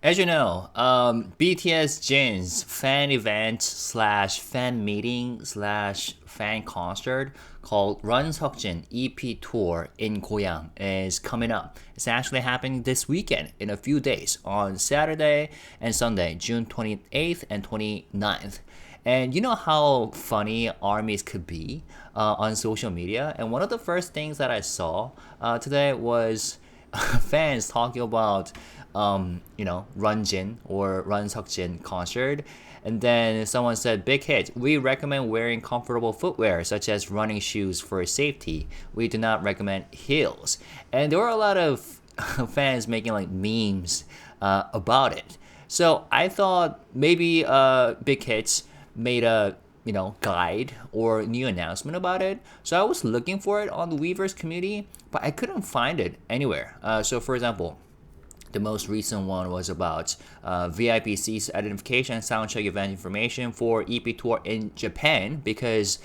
As you know, BTS JIN's fan event slash fan meeting slash fan concert called RunSeokjin EP Tour in Goyang is coming up. It's actually happening this weekend in a few days on Saturday and Sunday, June 28th and 29th. And you know how funny armies could be on social media? And one of the first things that I saw today was fans talking about RunJin or RunSeokjin concert. And then someone said, big hit. We recommend wearing comfortable footwear such as running shoes for safety. We do not recommend heels. And there were a lot of fans making like memes about it. So I thought maybe Big Hits made a guide or new announcement about it. So I was looking for it on the Weverse community, but I couldn't find it anywhere. So for example, the most recent one was about VIP seats identification and soundcheck event information for EP tour in Japan because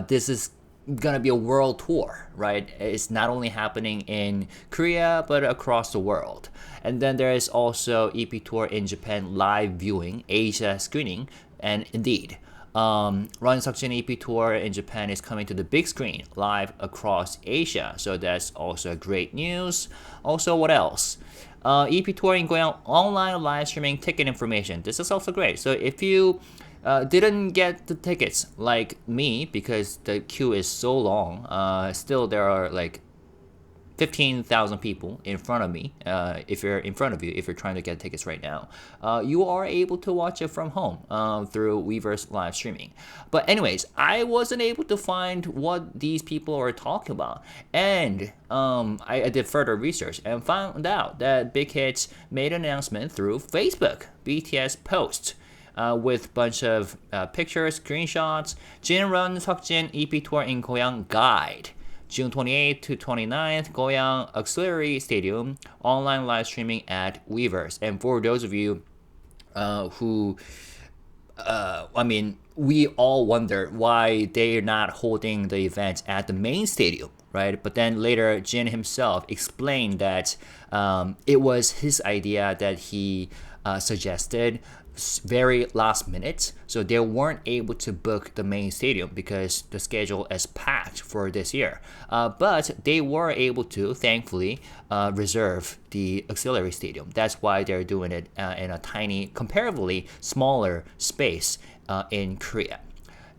this is gonna be a world tour, right? It's not only happening in Korea but across the world. And then there is also EP tour in Japan live viewing, Asia screening, and indeed. RunSeokjin EP tour in Japan is coming to the big screen live across Asia, so that's also great news. Also, what else? EP tour in Goyang online live streaming ticket information. This is also great. So if you didn't get the tickets like me because the queue is so long, still there are like 15,000 people in front of me. If you're in front of you, if you're trying to get tickets right now, you are able to watch it from home through Weverse live streaming. But anyways, I wasn't able to find what these people are talking about, and I did further research and found out that Big Hits made an announcement through Facebook BTS post. With bunch of pictures, screenshots, Jin RunSeokjin EP Tour in Goyang guide. June 28th to 29th, Goyang Auxiliary Stadium, online live streaming at Weverse. And for those of you we all wonder why they're not holding the event at the main stadium, right? But then later, Jin himself explained that it was his idea that he suggested very last minute, so they weren't able to book the main stadium because the schedule is packed for this year. But they were able to, thankfully, reserve the auxiliary stadium. That's why they're doing it in a tiny, comparatively smaller space in Korea.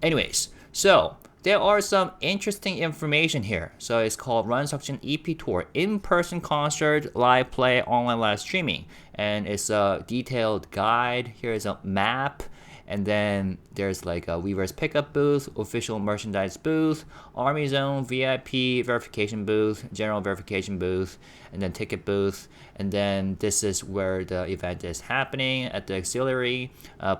Anyways, so there are some interesting information here. So it's called RunSeokjin EP Tour in-person concert, live play, online live streaming. And it's a detailed guide. Here is a map. And then there's like a Weverse pickup booth, official merchandise booth, Army Zone, VIP verification booth, general verification booth, and then ticket booth. And then this is where the event is happening at the auxiliary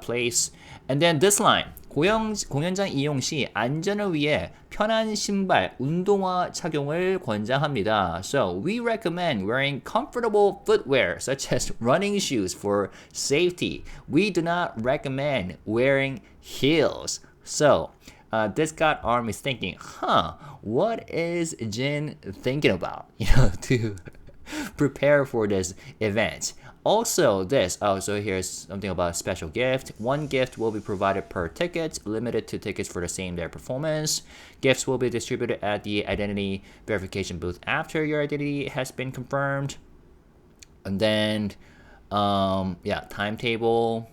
place. And then this line. 공연장 이용 시 안전을 위해 편한 신발, 운동화 착용을 권장합니다. So we recommend wearing comfortable footwear such as running shoes for safety. We do not recommend wearing heels. So this got armies thinking, what is Jin thinking about? To prepare for this event. Also so here's something about a special gift. One gift will be provided per ticket, limited to tickets for the same day performance. Gifts will be distributed at the identity verification booth after your identity has been confirmed. And then, timetable.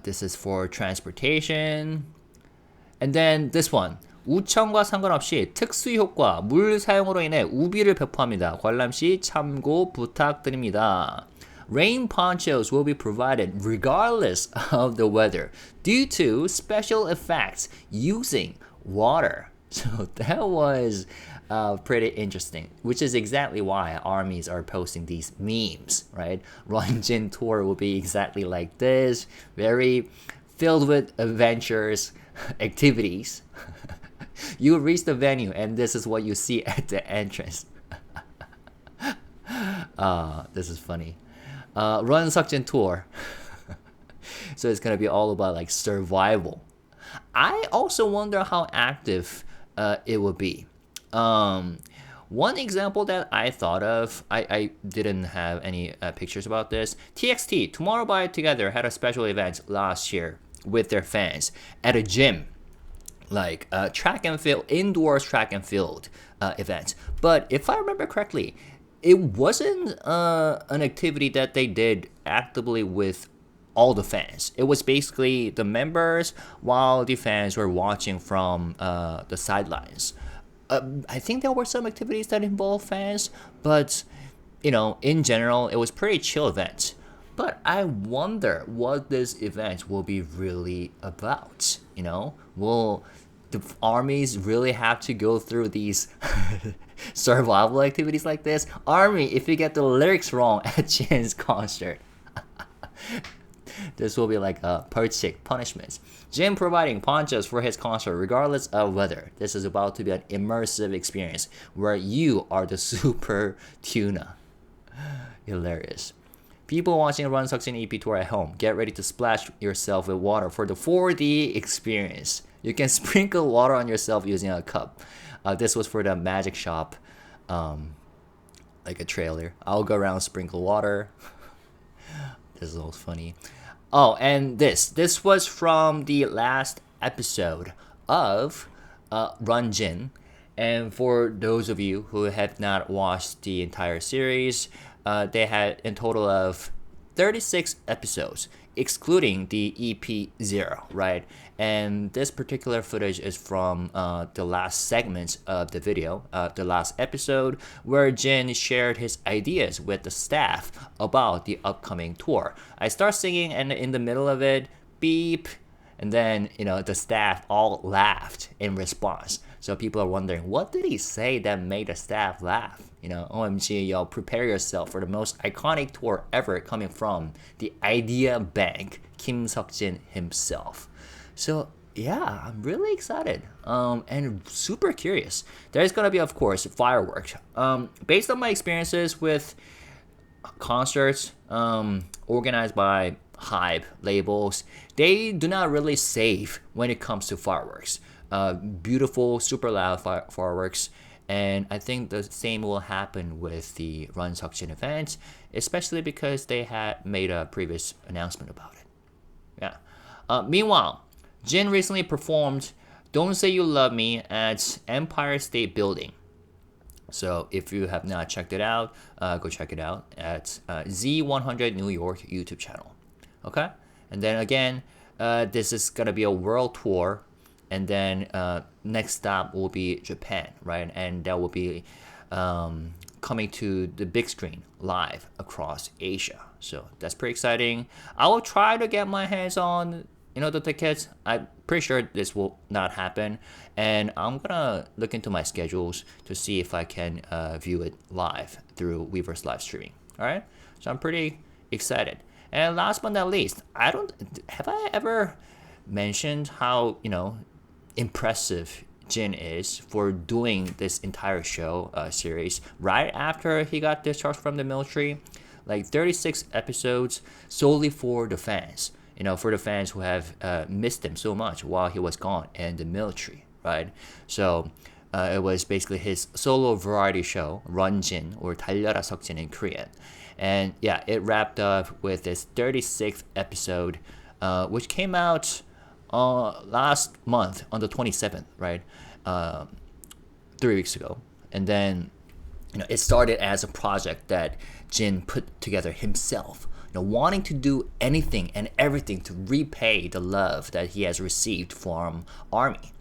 This is for transportation. And then this one. 우천과 상관없이 특수 효과, 물 사용으로 인해 우비를 배포합니다. 관람 시 참고 부탁드립니다. Rain ponchos will be provided regardless of the weather due to special effects using water. So that was pretty interesting, which is exactly why armies are posting these memes, right? RunJin tour will be exactly like this, very filled with adventures, activities. You reach the venue and this is what you see at the entrance. This is funny. RunSeokjin tour. So it's gonna be all about like survival. I also wonder how active it will be. One example that I thought of, I didn't have any pictures about this. TXT, Tomorrow by Together, had a special event last year with their fans at a gym, like track and field, indoors track and field event. But if I remember correctly, it wasn't an activity that they did actively with all the fans. It was basically the members while the fans were watching from the sidelines. I think there were some activities that involved fans, but in general, it was pretty chill event. But I wonder what this event will be really about. Will the armies really have to go through these survival activities like this? Army, if you get the lyrics wrong at Jin's concert, this will be like a punishment. Jin providing ponchos for his concert regardless of weather. This is about to be an immersive experience where you are the super tuna. Hilarious. People watching RunSeokjin EP tour at home, get ready to splash yourself with water for the 4D experience. You can sprinkle water on yourself using a cup. This was for the magic shop, like a trailer. I'll go around sprinkle water. This is all funny. Oh, and this was from the last episode of RunJin. And for those of you who have not watched the entire series, they had a total of 36 episodes, excluding the EP0, right? And this particular footage is from the last segment of the video, the last episode, where Jin shared his ideas with the staff about the upcoming tour. I start singing, and in the middle of it, beep, and then the staff all laughed in response. So people are wondering, what did he say that made the staff laugh? OMG, y'all, prepare yourself for the most iconic tour ever coming from the idea bank, Kim Seok-jin himself. So yeah, I'm really excited and super curious. There's gonna be, of course, fireworks. Based on my experiences with concerts organized by HYBE labels, they do not really save when it comes to fireworks. Beautiful, super loud fireworks. And I think the same will happen with the RunSeokjin event, especially because they had made a previous announcement about it. Yeah. Meanwhile, Jin recently performed Don't Say You Love Me at Empire State Building. So if you have not checked it out, go check it out at Z100 New York YouTube channel. Okay? And then again, this is going to be a world tour. And then next stop will be Japan, right? And that will be coming to the big screen live across Asia. So that's pretty exciting. I will try to get my hands on the tickets. I'm pretty sure this will not happen. And I'm going to look into my schedules to see if I can view it live through Weverse live streaming. All right? So I'm pretty excited. And last but not least, have I ever mentioned how, impressive Jin is for doing this entire show series right after he got discharged from the military? Like 36 episodes solely for the fans, for the fans who have missed him so much while he was gone in the military, right? So it was basically his solo variety show, RunJin, or 달려라석진 in Korean. And yeah, it wrapped up with this 36th episode, which came out last month on the 27th, right? 3 weeks ago. And then, it started as a project that Jin put together himself, wanting to do anything and everything to repay the love that he has received from ARMY.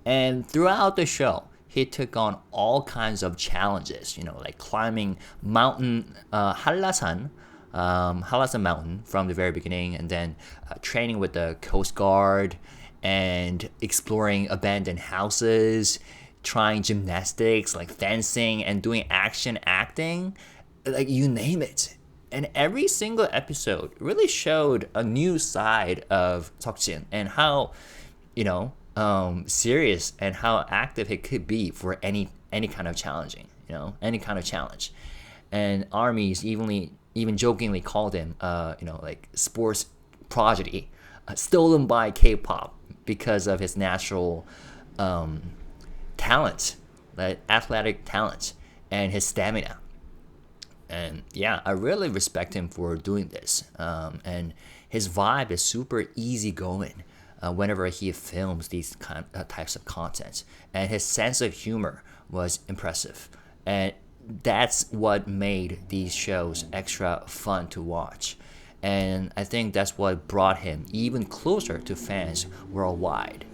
And throughout the show, he took on all kinds of challenges, like climbing mountain Hallasan Mountain from the very beginning, and then training with the Coast Guard and exploring abandoned houses, trying gymnastics like fencing and doing action acting, like you name it. And every single episode really showed a new side of Seokjin and how, serious and how active he could be for any kind of challenging, any kind of challenge. And armies even jokingly called him, like sports prodigy, stolen by Kpop because of his natural talent, like athletic talent. and his stamina. And yeah, I really respect him for doing this. And his vibe is super easygoing whenever he films these types of content. And his sense of humor was impressive. And that's what made these shows extra fun to watch. And I think that's what brought him even closer to fans worldwide.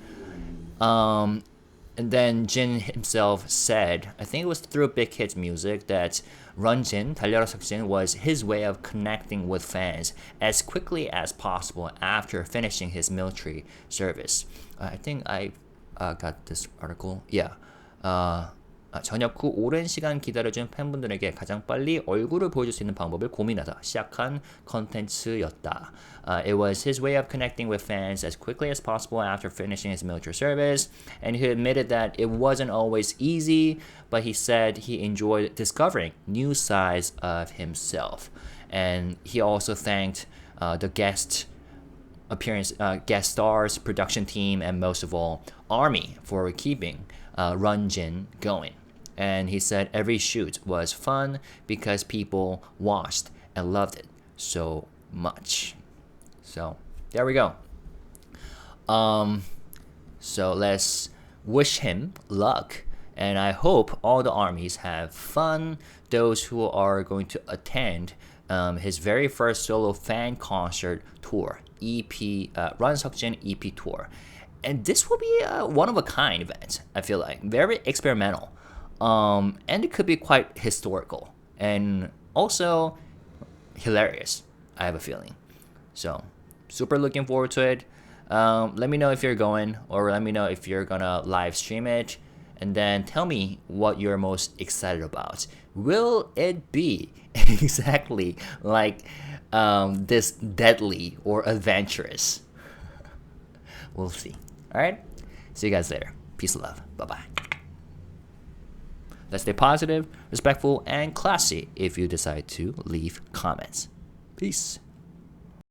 And then Jin himself said, I think it was through Big Hit Music, that RunSeokjin, 달려라석진, was his way of connecting with fans as quickly as possible after finishing his military service. I think I got this article. Yeah. 전역 후 오랜 시간 기다려준 팬분들에게 가장 빨리 얼굴을 보여줄 수 있는 방법을 고민하다 시작한 컨텐츠였다. It was his way of connecting with fans as quickly as possible after finishing his military service, and he admitted that it wasn't always easy, but he said he enjoyed discovering new sides of himself. And he also thanked the guest stars, production team, and most of all, ARMY for keeping RunSeokjin going. And he said every shoot was fun because people watched and loved it so much. So there we go. So let's wish him luck, and I hope all the armies have fun. Those who are going to attend his very first solo fan concert tour, RunSeokjin EP tour. And this will be a one-of-a-kind event, I feel like. Very experimental. And it could be quite historical. And also hilarious, I have a feeling. So, super looking forward to it. Let me know if you're going, or let me know if you're gonna live stream it. And then tell me what you're most excited about. Will it be exactly like this deadly or adventurous? We'll see. Alright? See you guys later. Peace and love. Bye-bye. Let's stay positive, respectful, and classy if you decide to leave comments. Peace.